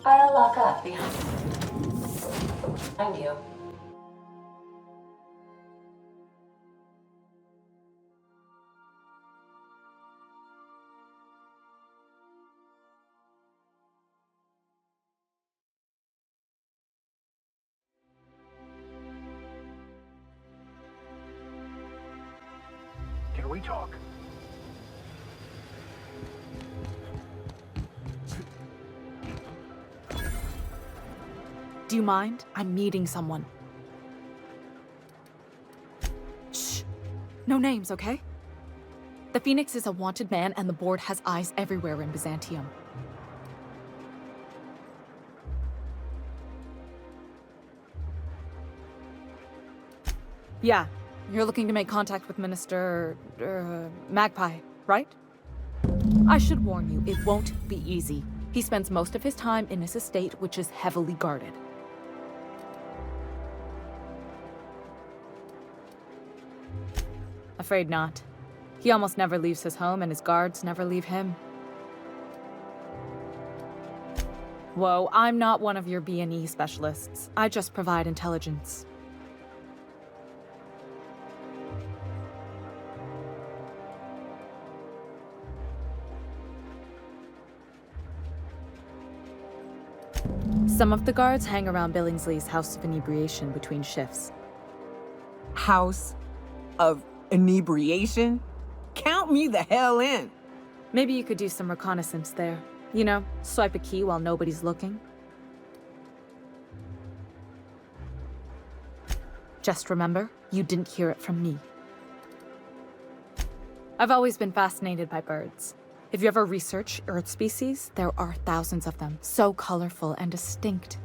I'll lock up behind you. Can we talk? Do you mind? I'm meeting someone. Shh. No names, okay? The Phoenix is a wanted man, and the board has eyes everywhere in Byzantium. Yeah, you're looking to make contact with Minister... Magpie, right? I should warn you, it won't be easy. He spends most of his time in his estate, which is heavily guarded. Afraid not. He almost never leaves his home, and his guards never leave him. Whoa, I'm not one of your B&E specialists. I just provide intelligence. Some of the guards hang around Billingsley's House of Inebriation between shifts. House of Inebriation? Count me the hell in! Maybe you could do some reconnaissance there. You know, swipe a key while nobody's looking. Just remember, you didn't hear it from me. I've always been fascinated by birds. If you ever research Earth species, there are thousands of them, so colorful and distinct.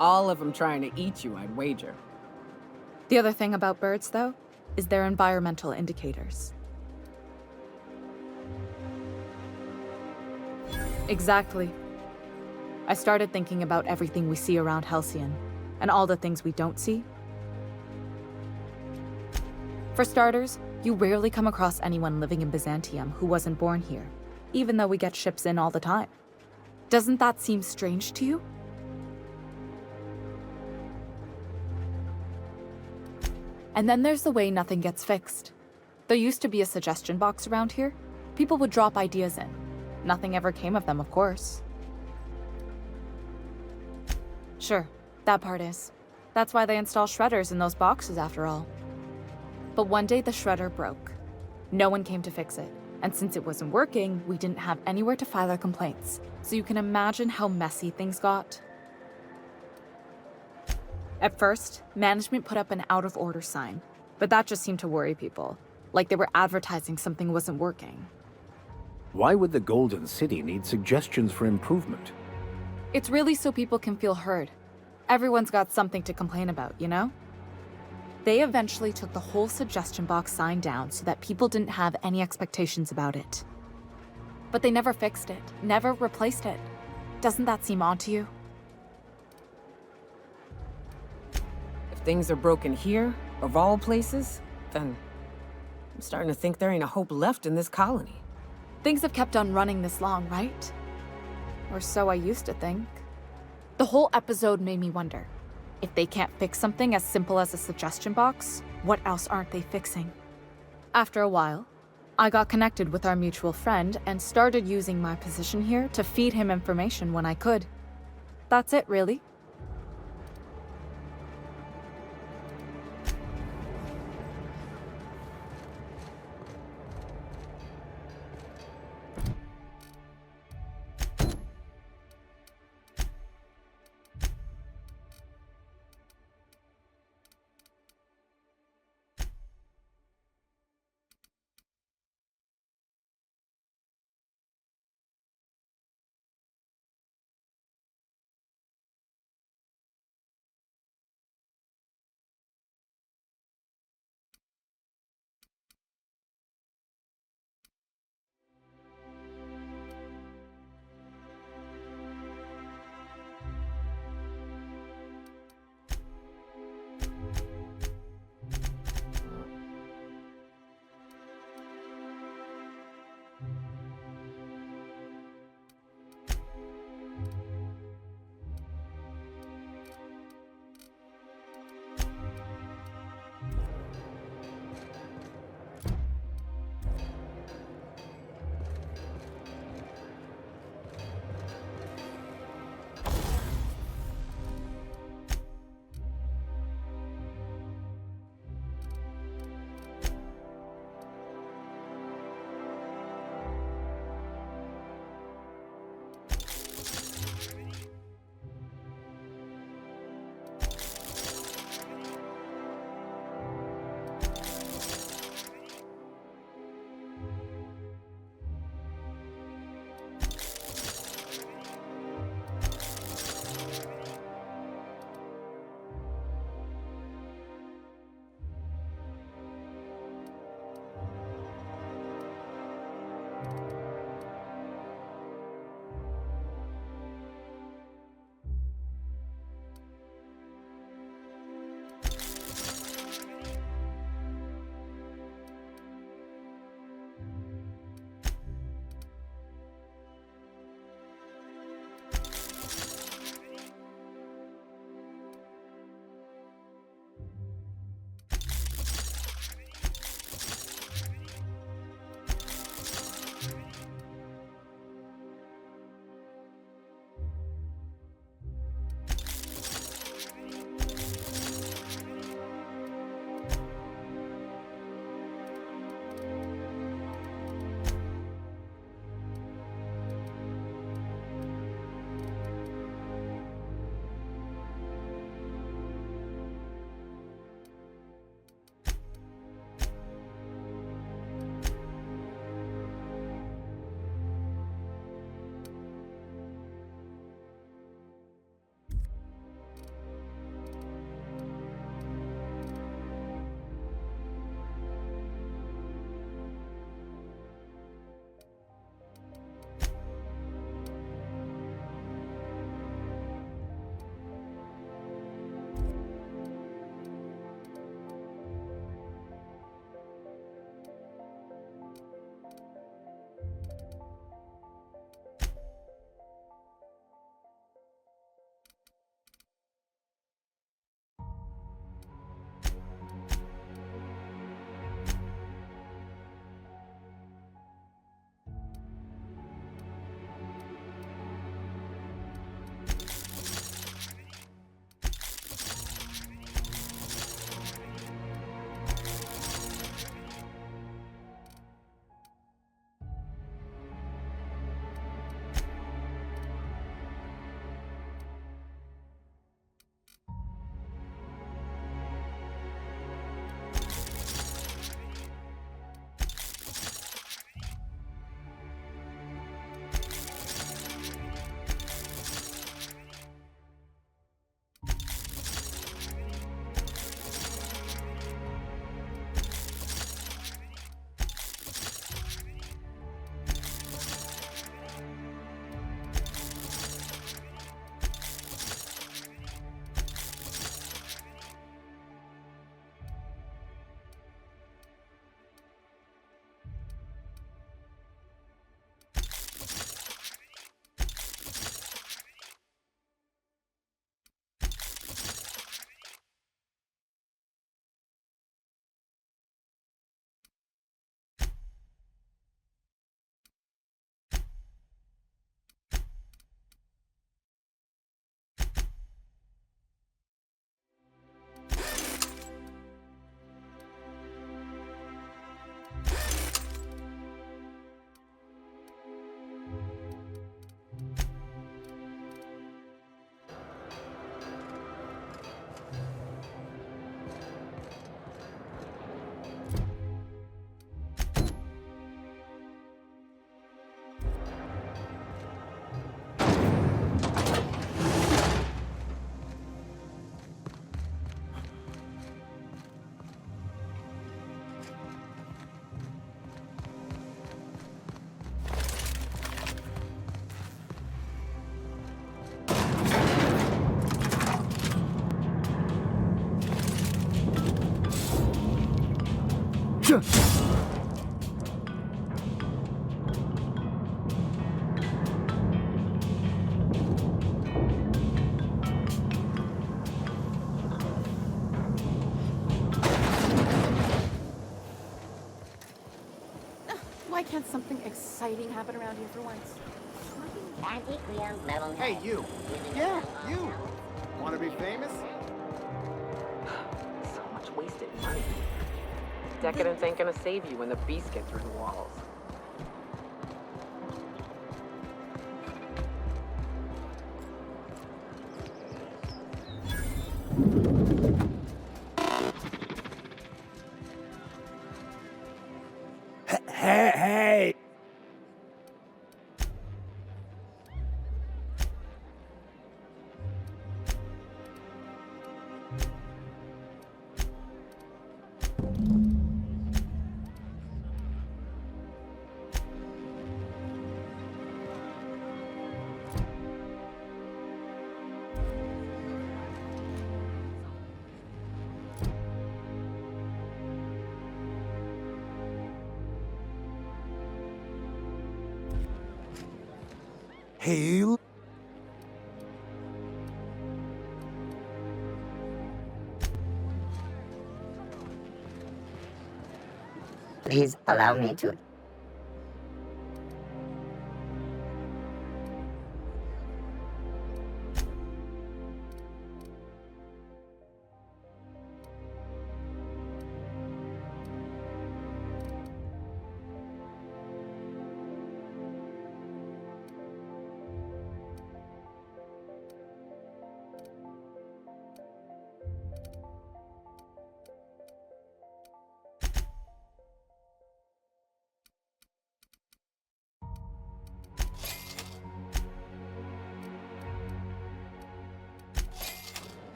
All of them trying to eat you, I'd wager. The other thing about birds, though, is their environmental indicators. Exactly. I started thinking about everything we see around Halcyon, and all the things we don't see. For starters, you rarely come across anyone living in Byzantium who wasn't born here, even though we get ships in all the time. Doesn't that seem strange to you? And then there's the way nothing gets fixed. There used to be a suggestion box around here. People would drop ideas in. Nothing ever came of them, of course. Sure, that part is. That's why they install shredders in those boxes, after all. But one day the shredder broke. No one came to fix it, and since it wasn't working, we didn't have anywhere to file our complaints. So you can imagine how messy things got. At first, management put up an out-of-order sign, but that just seemed to worry people, like they were advertising something wasn't working. Why would the Golden City need suggestions for improvement? It's really so people can feel heard. Everyone's got something to complain about, you know? They eventually took the whole suggestion box sign down so that people didn't have any expectations about it. But they never fixed it, never replaced it. Doesn't that seem odd to you? If things are broken here, of all places, then I'm starting to think there ain't a hope left in this colony. Things have kept on running this long, right? Or so I used to think. The whole episode made me wonder. If they can't fix something as simple as a suggestion box, what else aren't they fixing? After a while, I got connected with our mutual friend and started using my position here to feed him information when I could. That's it, really. Why can't something exciting happen around here for once? Hey, you. Yeah, you. Want to be famous? So much wasted money. Decadence ain't gonna save you when the beasts get through the walls. Hey! Hey, Please allow me to.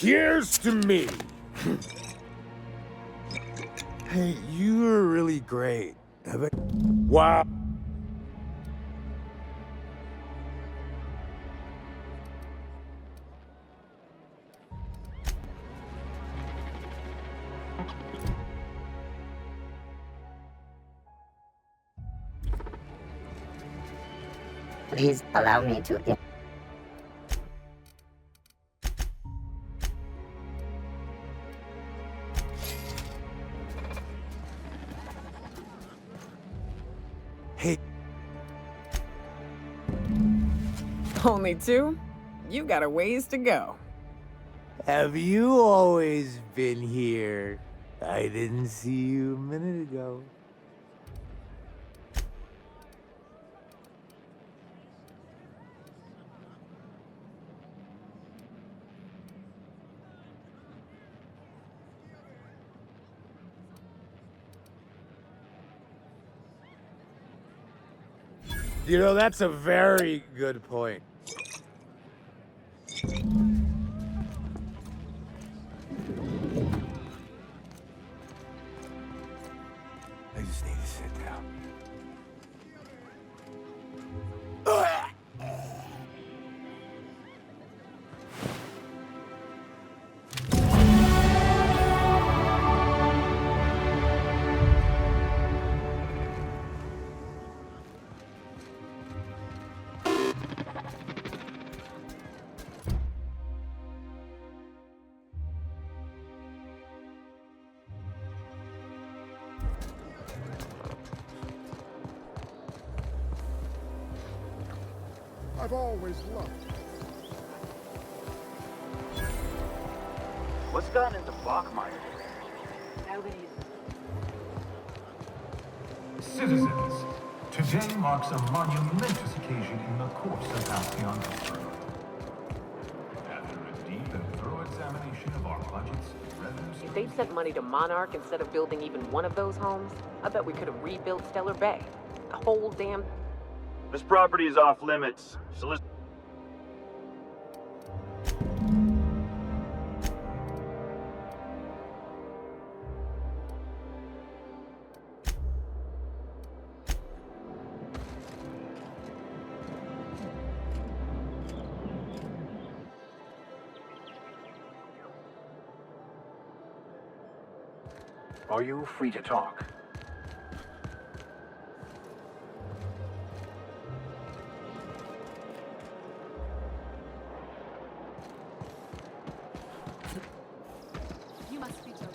here's to me! Hey, you were really great. Wow. Please allow me to. Hey, Only two? You got a ways to go. have you always been here? I didn't see you a minute ago. You know, that's a very good point. I just need to sit down. I've always loved you. What's gotten into Bachmeyer? Citizens, today marks a monumentous occasion in the course of Alcyon history. After a deep and thorough examination of our budgets, revenues... If they'd sent money to Monarch instead of building even one of those homes, I bet we could have rebuilt Stellar Bay. The whole damn... This property is off limits. Are you free to talk? You must be joking.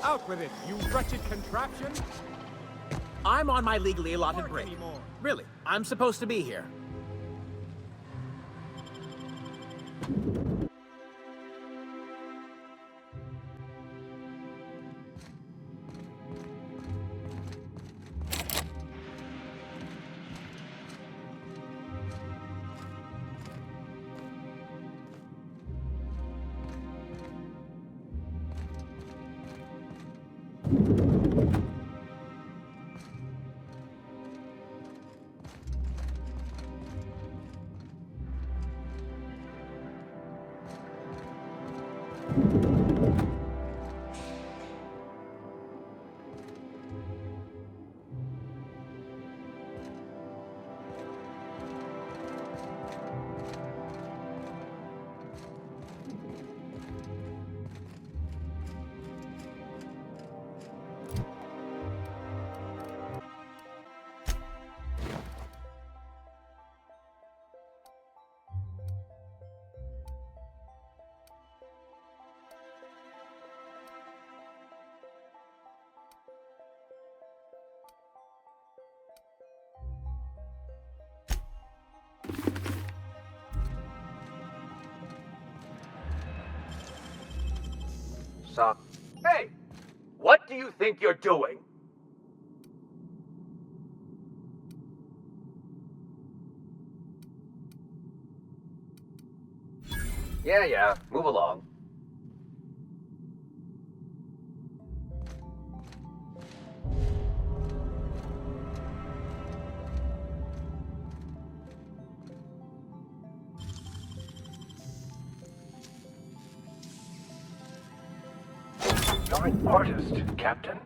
Out with it, you wretched contraption! I'm on my legally allotted Bark break. anymore. Really, I'm supposed to be here. Stop. Hey! What do you think you're doing? Yeah, move along. You're an artist, Captain.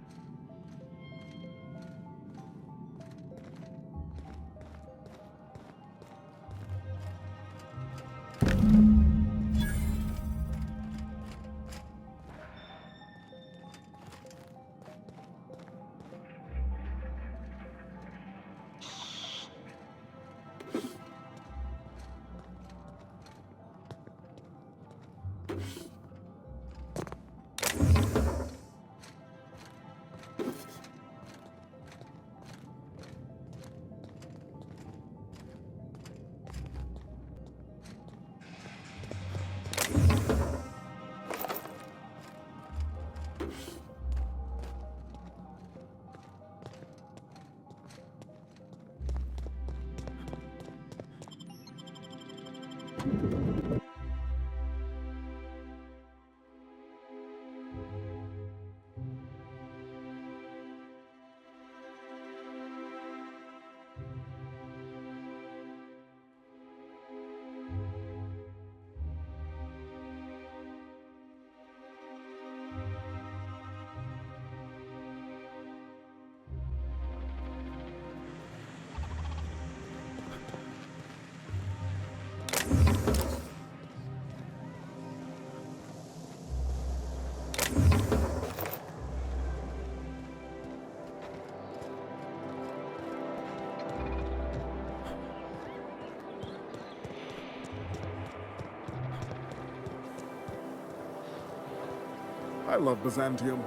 I love Byzantium.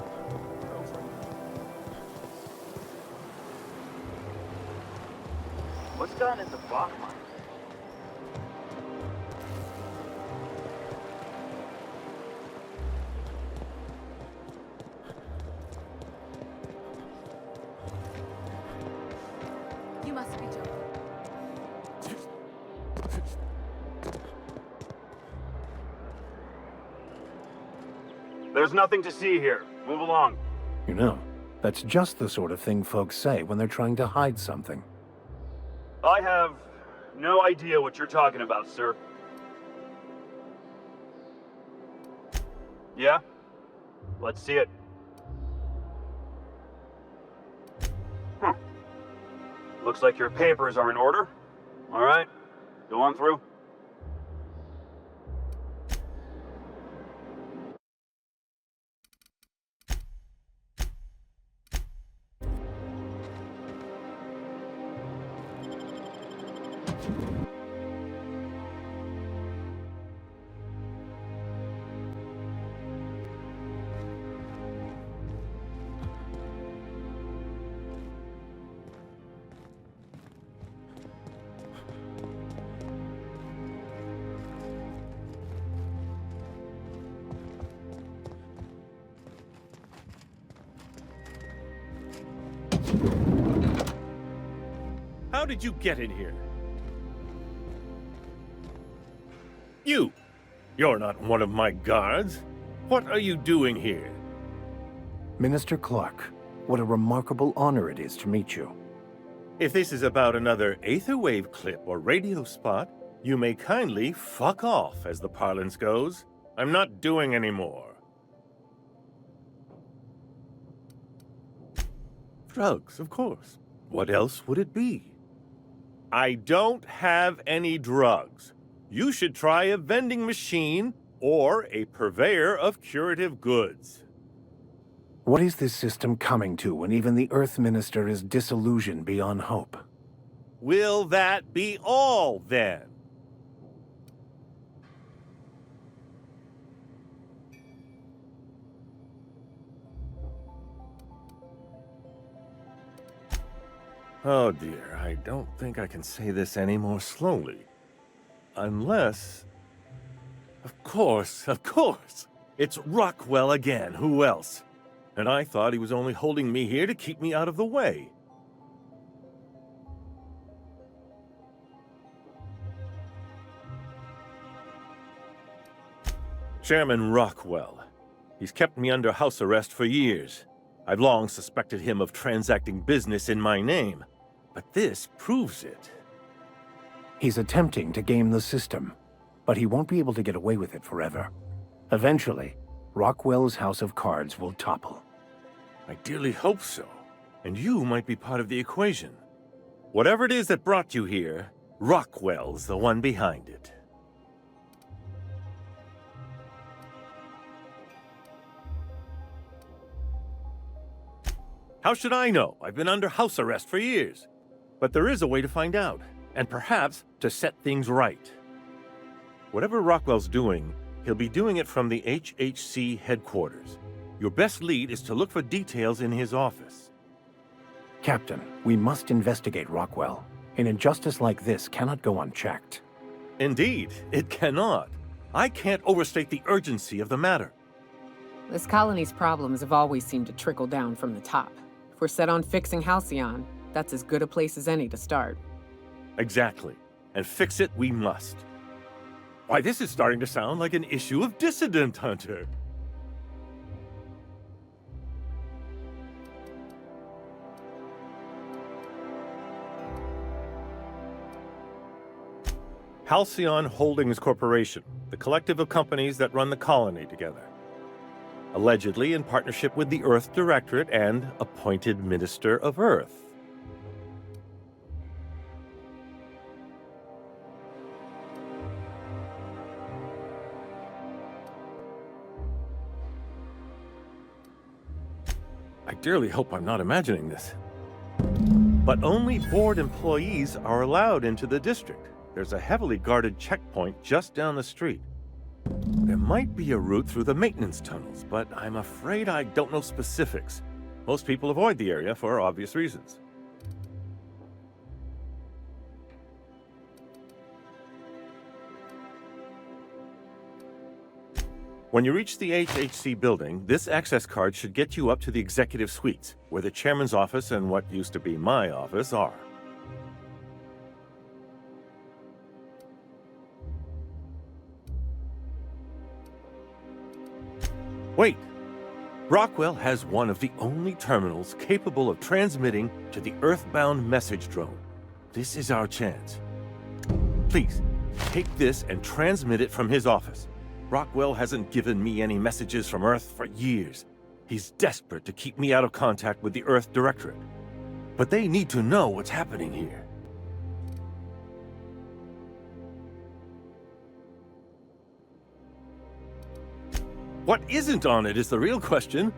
What's gone into Bach mine? You must be joking. There's nothing to see here. Move along. You know, that's just the sort of thing folks say when they're trying to hide something. I have no idea what you're talking about, sir. Yeah? Let's see it. Looks like your papers are in order. All right, go on through. How did you get in here? You're not one of my guards. What are you doing here? Minister Clark, what a remarkable honor it is to meet you. If this is about another Aetherwave clip or radio spot, you may kindly fuck off, as the parlance goes. I'm not doing any more. Drugs, of course. What else would it be? I don't have any drugs. You should try a vending machine or a purveyor of curative goods. What is this system coming to when even the Earth Minister is disillusioned beyond hope? Will that be all, then? Oh dear, I don't think I can say this any more slowly. Unless... Of course! It's Rockwell again, who else? And I thought he was only holding me here to keep me out of the way. Chairman Rockwell. He's kept me under house arrest for years. I've long suspected him of transacting business in my name, but this proves it. He's attempting to game the system, but he won't be able to get away with it forever. Eventually, Rockwell's house of cards will topple. I dearly hope so. And you might be part of the equation. Whatever it is that brought you here, Rockwell's the one behind it. How should I know? I've been under house arrest for years. But there is a way to find out, and perhaps to set things right. Whatever Rockwell's doing, he'll be doing it from the HHC headquarters. Your best lead is to look for details in his office. Captain, we must investigate Rockwell. An injustice like this cannot go unchecked. Indeed, it cannot. I can't overstate the urgency of the matter. This colony's problems have always seemed to trickle down from the top. If we're set on fixing Halcyon, that's as good a place as any to start. Exactly. And fix it we must. Why, this is starting to sound like an issue of Dissident Hunter. Halcyon Holdings Corporation, the collective of companies that run the colony together. Allegedly in partnership with the Earth Directorate and appointed Minister of Earth. I dearly hope I'm not imagining this. But only board employees are allowed into the district. There's a heavily guarded checkpoint just down the street. There might be a route through the maintenance tunnels, but I'm afraid I don't know specifics. Most people avoid the area for obvious reasons. When you reach the HHC building, this access card should get you up to the executive suites, where the chairman's office and what used to be my office are. Wait, Rockwell has one of the only terminals capable of transmitting to the Earthbound message drone. This is our chance. Please, take this and transmit it from his office. Rockwell hasn't given me any messages from Earth for years. He's desperate to keep me out of contact with the Earth Directorate. But they need to know what's happening here. What isn't on it is the real question.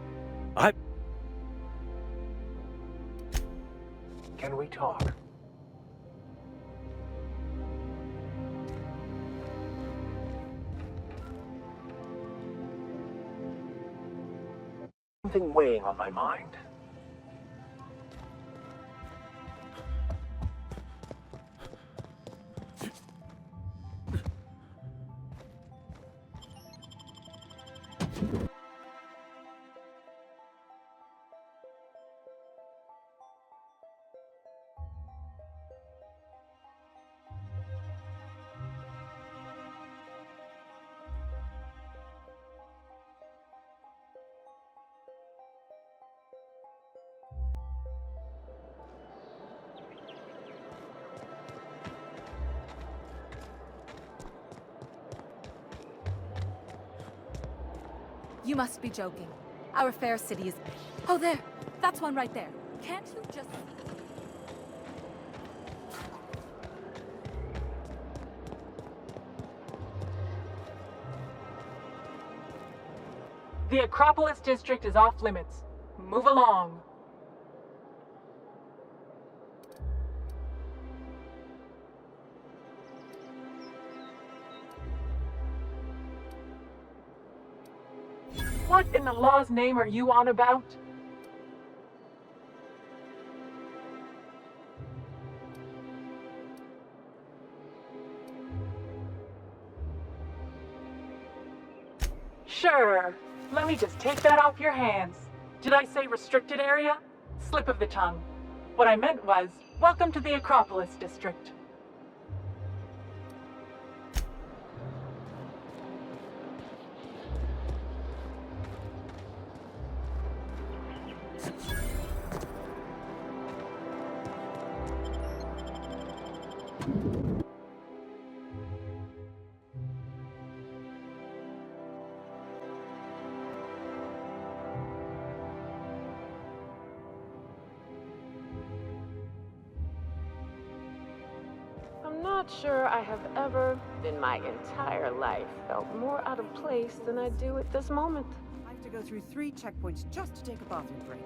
Can we talk? Something weighing on my mind. You must be joking. Our fair city is... Oh, there! That's one right there. Can't you just... The Acropolis District is off limits. Move along. What in the law's name are you on about? Sure. Let me just take that off your hands. Did I say restricted area? Slip of the tongue. What I meant was, welcome to the Acropolis District. I'm not sure I have ever, in my entire life, felt more out of place than I do at this moment. I have to go through 3 checkpoints just to take a bathroom break.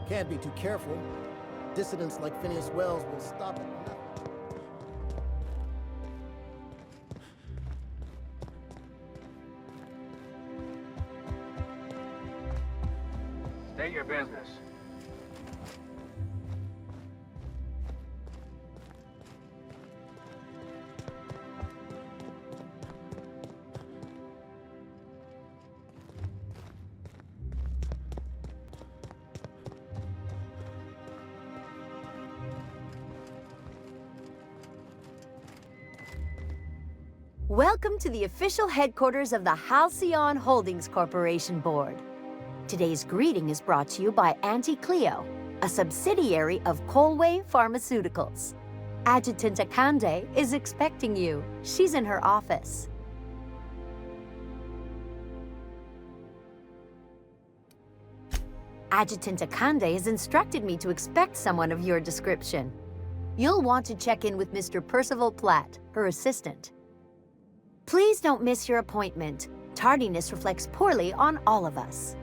Can't be too careful. Dissidents like Phineas Wells will stop at nothing. State your business. Welcome to the official headquarters of the Halcyon Holdings Corporation Board. Today's greeting is brought to you by Auntie Cleo, a subsidiary of Colway Pharmaceuticals. Adjutant Akande is expecting you. She's in her office. Adjutant Akande has instructed me to expect someone of your description. You'll want to check in with Mr. Percival Platt, her assistant. Please don't miss your appointment. Tardiness reflects poorly on all of us.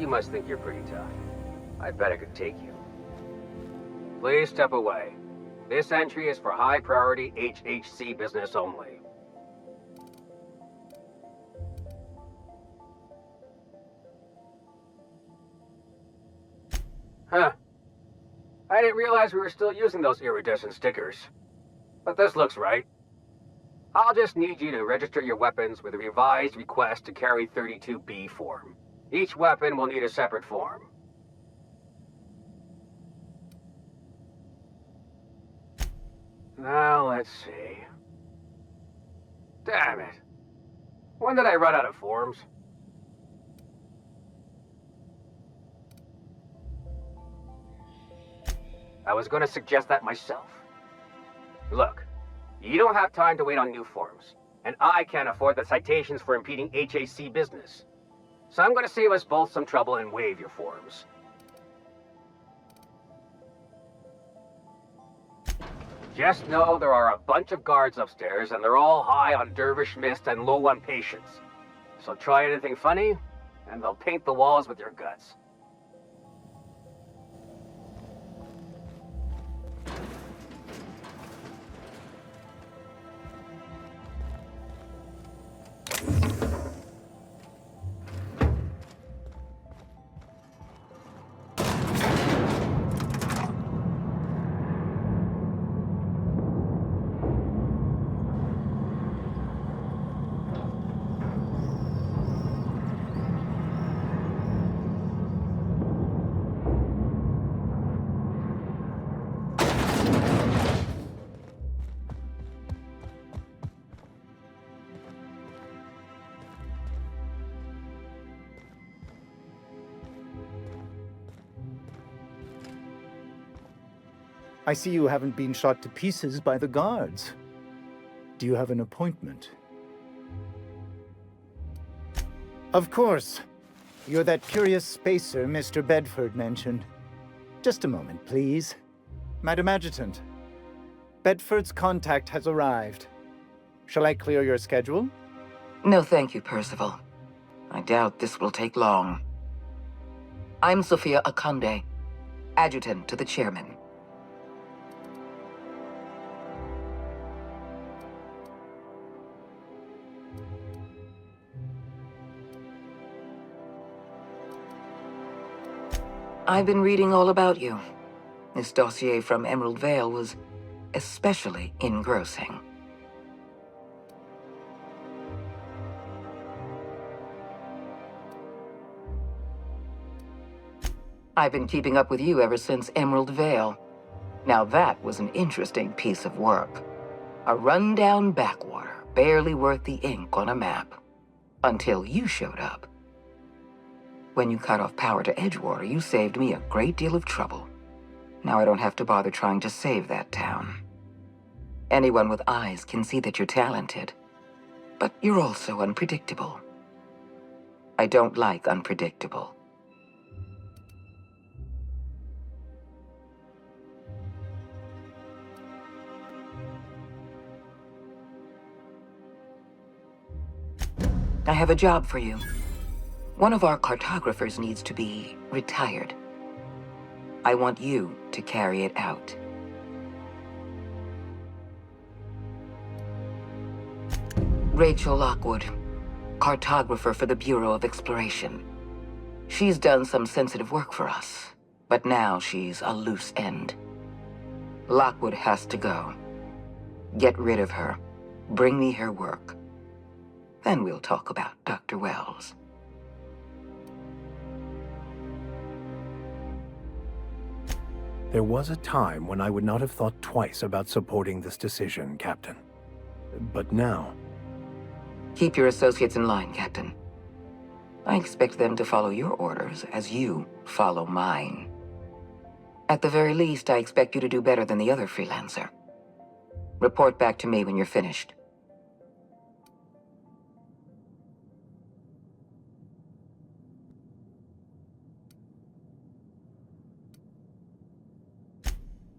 You must think you're pretty tough. I bet I could take you. Please step away. This entry is for high-priority HHC business only. Huh. I didn't realize we were still using those iridescent stickers. But this looks right. I'll just need you to register your weapons with a revised request to carry 32B form. Each weapon will need a separate form. Now, let's see. Damn it. When did I run out of forms? I was going to suggest that myself. Look, you don't have time to wait on new forms, and I can't afford the citations for impeding HAC business. So I'm going to save us both some trouble and waive your forms. Just know there are a bunch of guards upstairs, and they're all high on dervish mist and low on patience. So try anything funny, and they'll paint the walls with your guts. I see you haven't been shot to pieces by the guards. Do you have an appointment? Of course. You're that curious spacer Mr. Bedford mentioned. Just a moment, please. Madam Adjutant, Bedford's contact has arrived. Shall I clear your schedule? No, thank you, Percival. I doubt this will take long. I'm Sophia Akande, adjutant to the chairman. I've been reading all about you. This dossier from Emerald Vale was especially engrossing. I've been keeping up with you ever since Emerald Vale. Now that was an interesting piece of work. A rundown backwater, barely worth the ink on a map. Until you showed up. When you cut off power to Edgewater, you saved me a great deal of trouble. Now I don't have to bother trying to save that town. Anyone with eyes can see that you're talented. But you're also unpredictable. I don't like unpredictable. I have a job for you. One of our cartographers needs to be retired. I want you to carry it out. Rachel Lockwood, cartographer for the Bureau of Exploration. She's done some sensitive work for us, but now she's a loose end. Lockwood has to go. Get rid of her. Bring me her work. Then we'll talk about Dr. Wells. There was a time when I would not have thought twice about supporting this decision, Captain. But now... Keep your associates in line, Captain. I expect them to follow your orders as you follow mine. At the very least, I expect you to do better than the other freelancer. Report back to me when you're finished.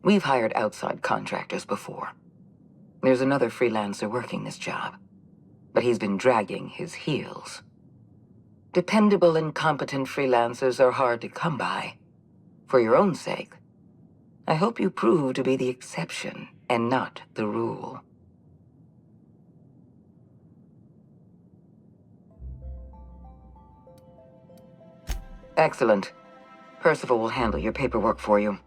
We've hired outside contractors before. There's another freelancer working this job, but he's been dragging his heels. Dependable and competent freelancers are hard to come by. For your own sake, I hope you prove to be the exception and not the rule. Excellent. Percival will handle your paperwork for you.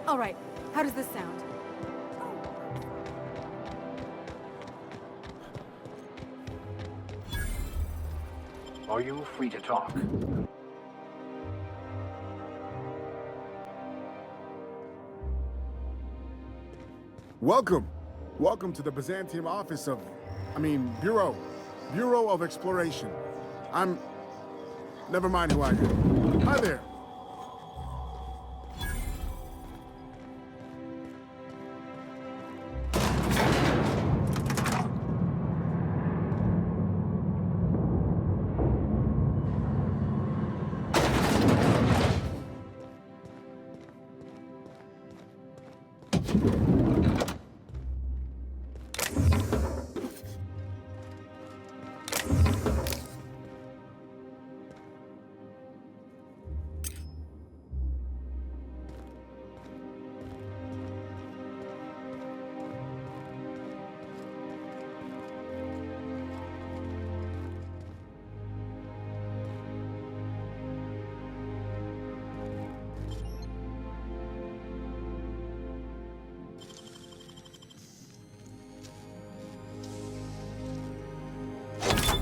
All right, how does this sound? Are you free to talk? Welcome. Welcome to the Byzantium office of... Bureau. Bureau of Exploration. Never mind who I am. Hi there.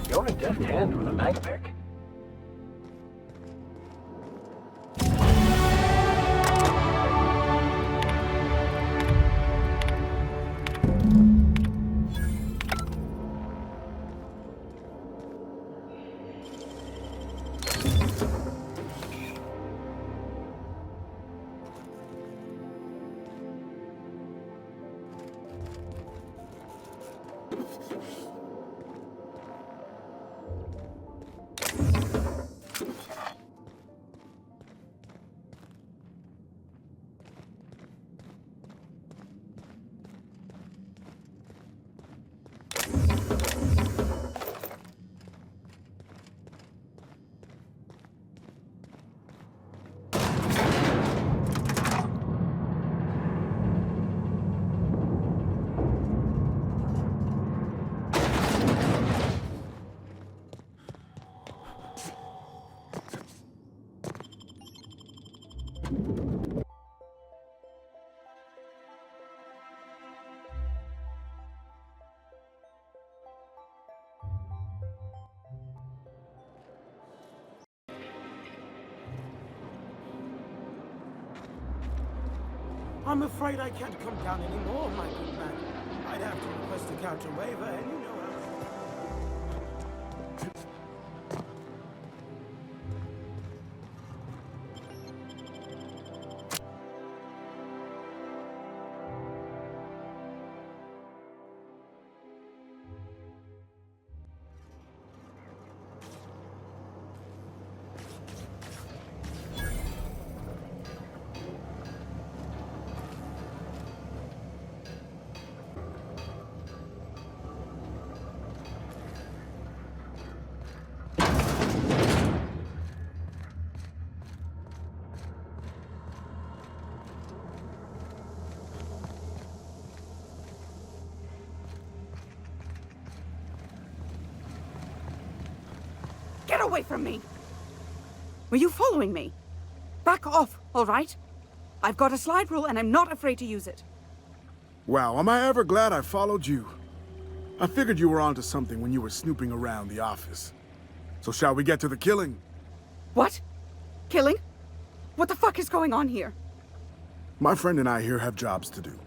You're a deft hand with a mag pick. I'm afraid I can't come down anymore, my good man. I'd have to request a counter waiver, and you know how... Get away from me! Were you following me? Back off, all right? I've got a slide rule and I'm not afraid to use it. Wow, am I ever glad I followed you? I figured you were onto something when you were snooping around the office. So shall we get to the killing? What? Killing? What the fuck is going on here? My friend and I here have jobs to do.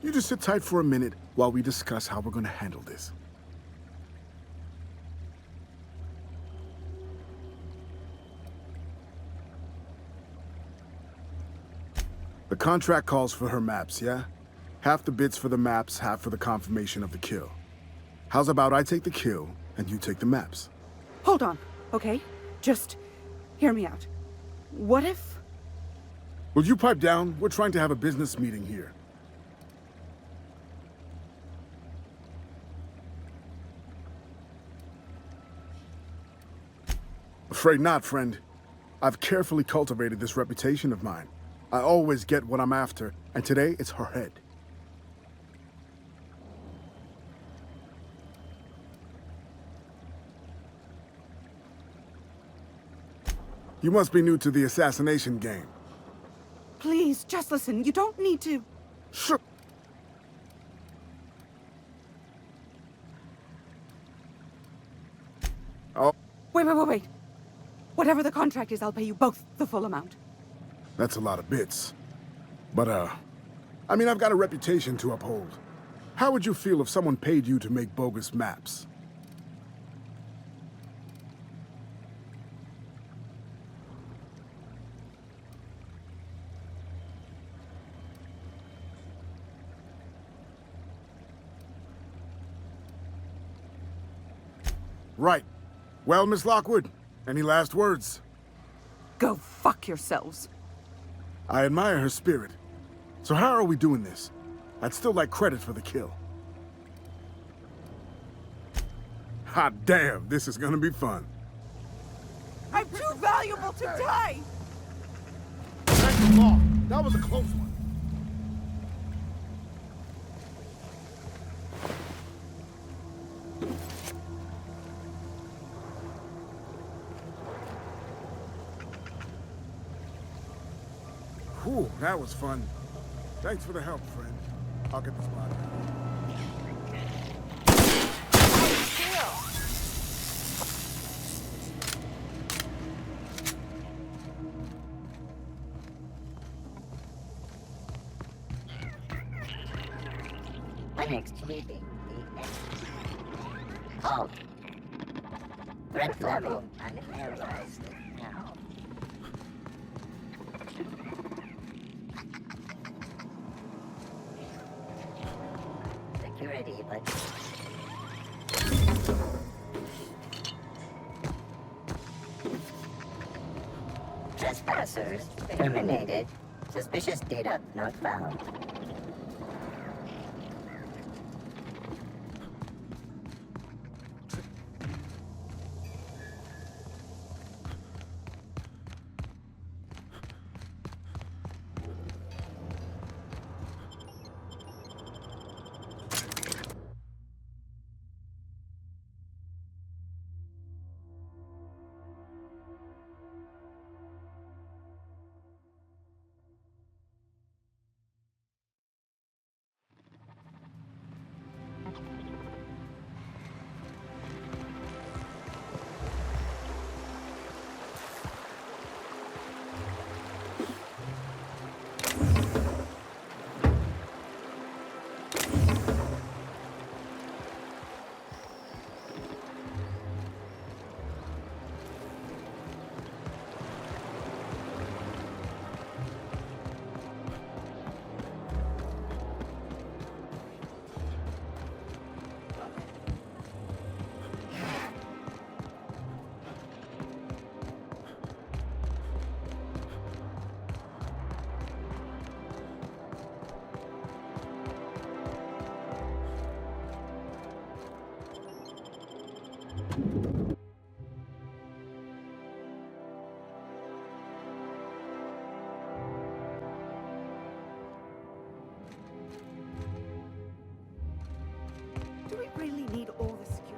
You just sit tight for a minute while we discuss how we're gonna handle this. The contract calls for her maps, yeah? Half the bits for the maps, half for the confirmation of the kill. How's about I take the kill, and you take the maps? Hold on, okay? Just hear me out. What if... Will you pipe down? We're trying to have a business meeting here. Afraid not, friend. I've carefully cultivated this reputation of mine. I always get what I'm after, and today it's her head. You must be new to the assassination game. Please. Please, just listen. You don't need to. Sure. Oh. Wait. Whatever the contract is, I'll pay you both the full amount. That's a lot of bits. But, I mean, I've got a reputation to uphold. How would you feel if someone paid you to make bogus maps? Right. Well, Miss Lockwood, any last words? Go fuck yourselves. I admire her spirit. So how are we doing this? I'd still like credit for the kill. Hot damn, this is gonna be fun. I'm too valuable to die! Thank the law. That was a close one. Whew, that was fun. Thanks for the help, friend. I'll get this locked down. When extruding the end. Halt. Threat level unarealized now. Security, but... Trespassers terminated. Suspicious data not found. Do we really need all the security?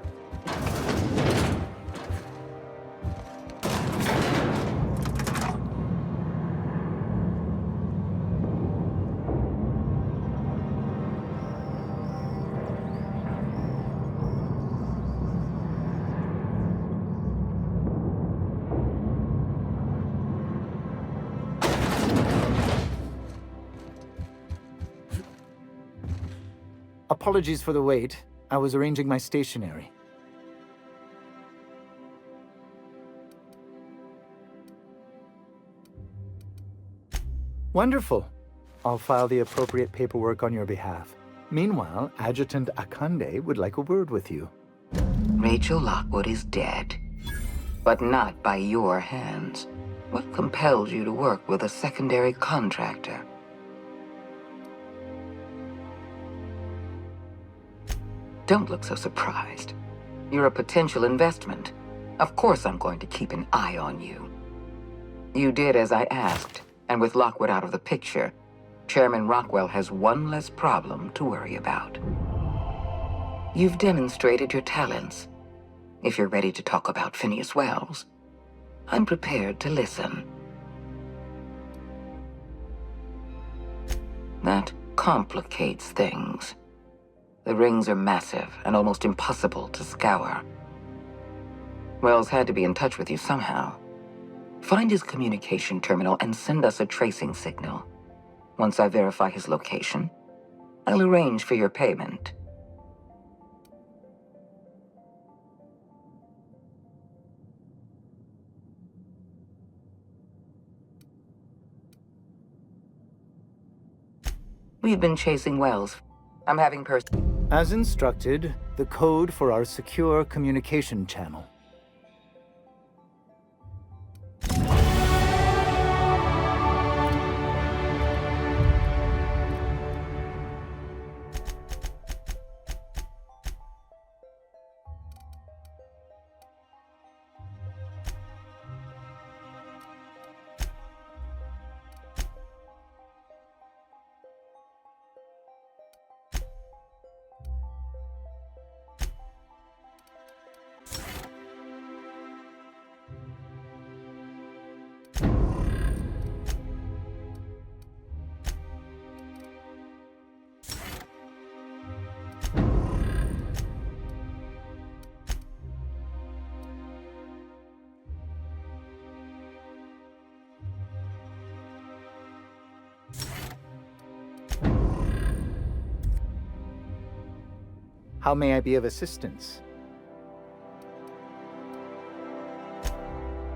Apologies for the wait. I was arranging my stationery. Wonderful. I'll file the appropriate paperwork on your behalf. Meanwhile, Adjutant Akande would like a word with you. Rachel Lockwood is dead. But not by your hands. What compelled you to work with a secondary contractor? Don't look so surprised. You're a potential investment. Of course I'm going to keep an eye on you. You did as I asked, and with Lockwood out of the picture, Chairman Rockwell has one less problem to worry about. You've demonstrated your talents. If you're ready to talk about Phineas Wells, I'm prepared to listen. That complicates things. The rings are massive and almost impossible to scour. Wells had to be in touch with you somehow. Find his communication terminal and send us a tracing signal. Once I verify his location, I'll arrange for your payment. We've been chasing Wells. I'm having As instructed, the code for our secure communication channel. How may I be of assistance?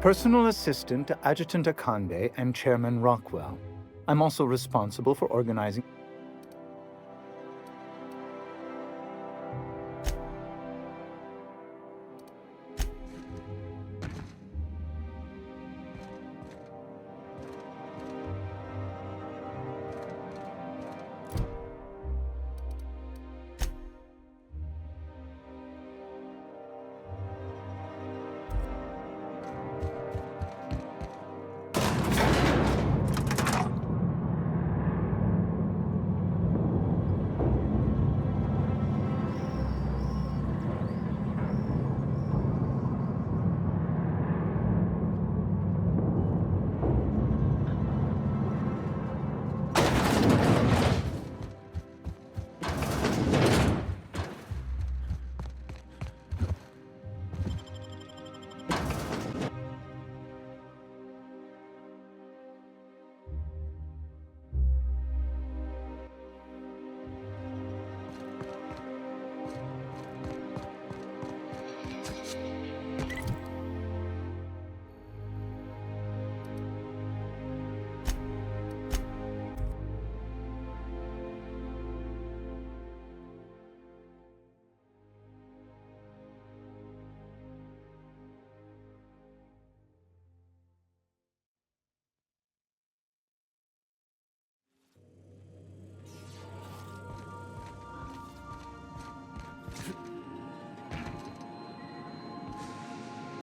Personal assistant to Adjutant Akande and Chairman Rockwell. I'm also responsible for organizing